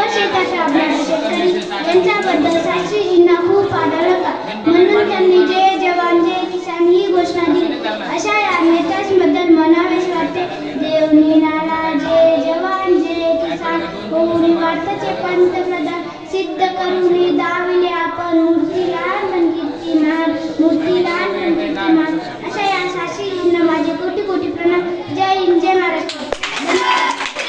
शेतात राबणारे शेतकरी यांच्याबद्दल साक्षीजींना खूप आदर होता. म्हणून त्यांनी जय जवान जय किसान ही घोषणा दिली. अशा या नेत्यांबद्दल म्हणावेसे वाटते, देवनी नाला जय जवान जय किसान होऊन भारताचे पंतप्रधान सिद्ध करून दाविले आपण